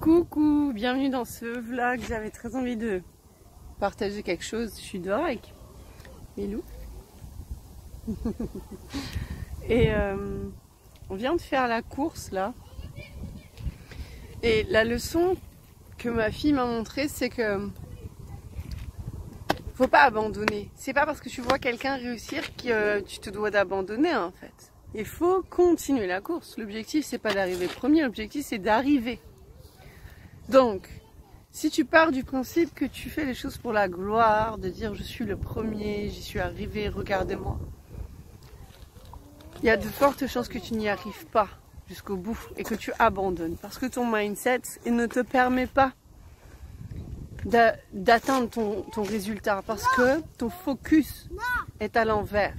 Coucou, bienvenue dans ce vlog. J'avais très envie de partager quelque chose. Je suis dehors avec Milou. Et on vient de faire la course là. Et la leçon que ma fille m'a montrée, c'est que faut pas abandonner. C'est pas parce que tu vois quelqu'un réussir que tu te dois d'abandonner en fait. Il faut continuer la course. L'objectif c'est pas d'arriver premier, l'objectif c'est d'arriver. Donc, si tu pars du principe que tu fais les choses pour la gloire, de dire je suis le premier, j'y suis arrivé, regardez-moi, il y a de fortes chances que tu n'y arrives pas jusqu'au bout et que tu abandonnes. Parce que ton mindset il ne te permet pas d'atteindre ton résultat. Parce que ton focus est à l'envers.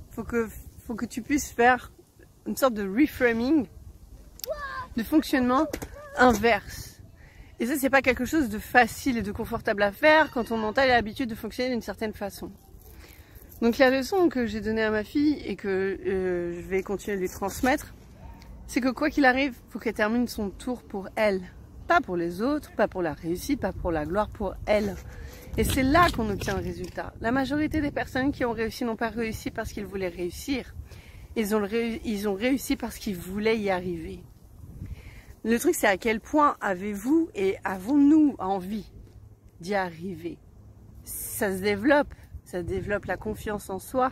Faut que tu puisses faire une sorte de reframing, de fonctionnement inverse. Et ça, c'est pas quelque chose de facile et de confortable à faire quand ton mental a l'habitude de fonctionner d'une certaine façon. Donc la leçon que j'ai donnée à ma fille et que je vais continuer de lui transmettre, c'est que quoi qu'il arrive, il faut qu'elle termine son tour pour elle. Pas pour les autres, pas pour la réussite, pas pour la gloire, pour elle. Et c'est là qu'on obtient le résultat. La majorité des personnes qui ont réussi n'ont pas réussi parce qu'ils voulaient réussir. Ils ont réussi parce qu'ils voulaient y arriver. Le truc, c'est à quel point avez-vous et avons-nous envie d'y arriver? Ça se développe la confiance en soi,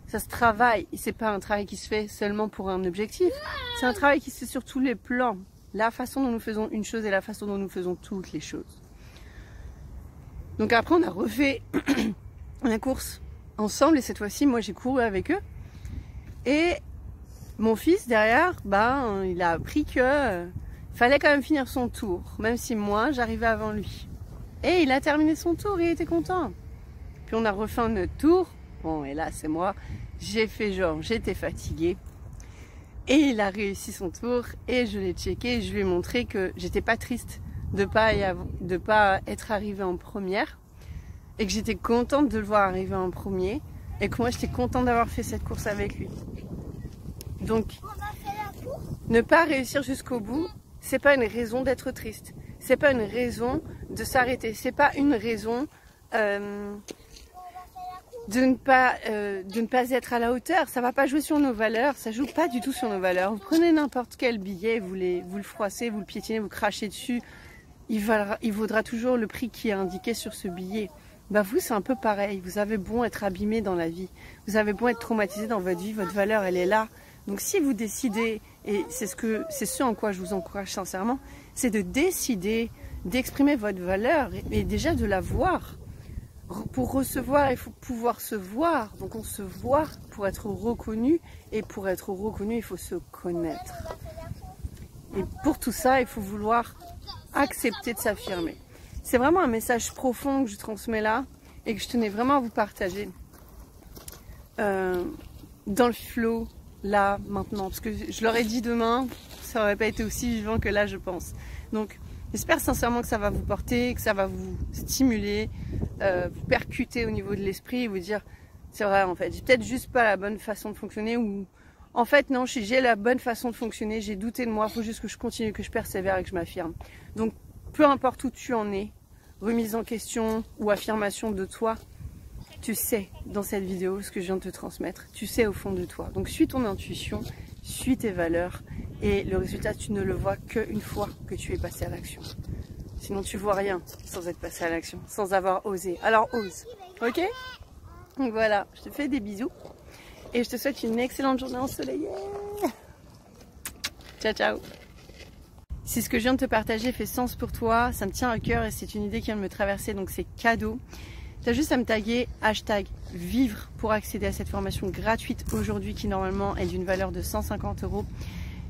ça se travaille. Et c'est pas un travail qui se fait seulement pour un objectif, c'est un travail qui se fait sur tous les plans. La façon dont nous faisons une chose et la façon dont nous faisons toutes les choses. Donc après, on a refait la course ensemble et cette fois-ci, moi j'ai couru avec eux. Et mon fils derrière, il a appris que fallait quand même finir son tour, même si moi j'arrivais avant lui. Et il a terminé son tour et il était content. Puis on a refait notre tour. Bon, et là c'est moi, j'ai fait genre j'étais fatiguée. Et il a réussi son tour et je l'ai checké et je lui ai montré que j'étais pas triste de pas être arrivée en première et que j'étais contente de le voir arriver en premier et que moi j'étais contente d'avoir fait cette course avec lui. Donc, ne pas réussir jusqu'au bout, c'est pas une raison d'être triste. C'est pas une raison de s'arrêter. C'est pas une raison de ne pas être à la hauteur. Ça va pas jouer sur nos valeurs. Ça joue pas du tout sur nos valeurs. Vous prenez n'importe quel billet, vous le froissez, vous le piétinez, vous crachez dessus. Il vaudra toujours le prix qui est indiqué sur ce billet. Vous, c'est un peu pareil. Vous avez beau être abîmé dans la vie. Vous avez beau être traumatisé dans votre vie. Votre valeur, elle est là. Donc si vous décidez, et c'est ce en quoi je vous encourage sincèrement, c'est de décider d'exprimer votre valeur et déjà de la voir. Pour recevoir, il faut pouvoir se voir. Donc on se voit pour être reconnu et pour être reconnu, il faut se connaître. Et pour tout ça, il faut vouloir accepter de s'affirmer. C'est vraiment un message profond que je transmets là et que je tenais vraiment à vous partager dans le flow. Là, maintenant, parce que je leur ai dit demain, ça aurait pas été aussi vivant que là, je pense. Donc, j'espère sincèrement que ça va vous porter, que ça va vous stimuler, vous percuter au niveau de l'esprit et vous dire, c'est vrai, en fait, j'ai peut-être juste pas la bonne façon de fonctionner ou, en fait, non, j'ai la bonne façon de fonctionner, j'ai douté de moi, il faut juste que je continue, que je persévère et que je m'affirme. Donc, peu importe où tu en es, remise en question ou affirmation de toi, tu sais dans cette vidéo ce que je viens de te transmettre, tu sais au fond de toi. Donc suis ton intuition, suis tes valeurs et le résultat tu ne le vois qu'une fois que tu es passé à l'action. Sinon tu vois rien sans être passé à l'action, sans avoir osé. Alors ose, ok? Donc voilà, je te fais des bisous et je te souhaite une excellente journée ensoleillée. Ciao ciao. Si ce que je viens de te partager fait sens pour toi, ça me tient à cœur et c'est une idée qui vient de me traverser, donc c'est cadeau. Tu as juste à me taguer #vivre pour accéder à cette formation gratuite aujourd'hui qui normalement est d'une valeur de 150 €.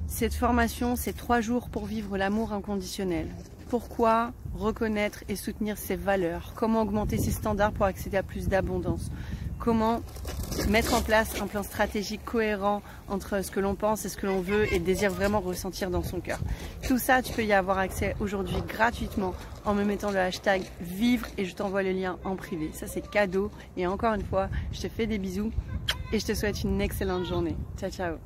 Cette formation, c'est 3 jours pour vivre l'amour inconditionnel. Pourquoi reconnaître et soutenir ses valeurs? Comment augmenter ses standards pour accéder à plus d'abondance? Comment mettre en place un plan stratégique cohérent entre ce que l'on pense et ce que l'on veut et désire vraiment ressentir dans son cœur. Tout ça, tu peux y avoir accès aujourd'hui gratuitement en me mettant le #vivre et je t'envoie le lien en privé. Ça, c'est cadeau. Et encore une fois, je te fais des bisous et je te souhaite une excellente journée. Ciao, ciao.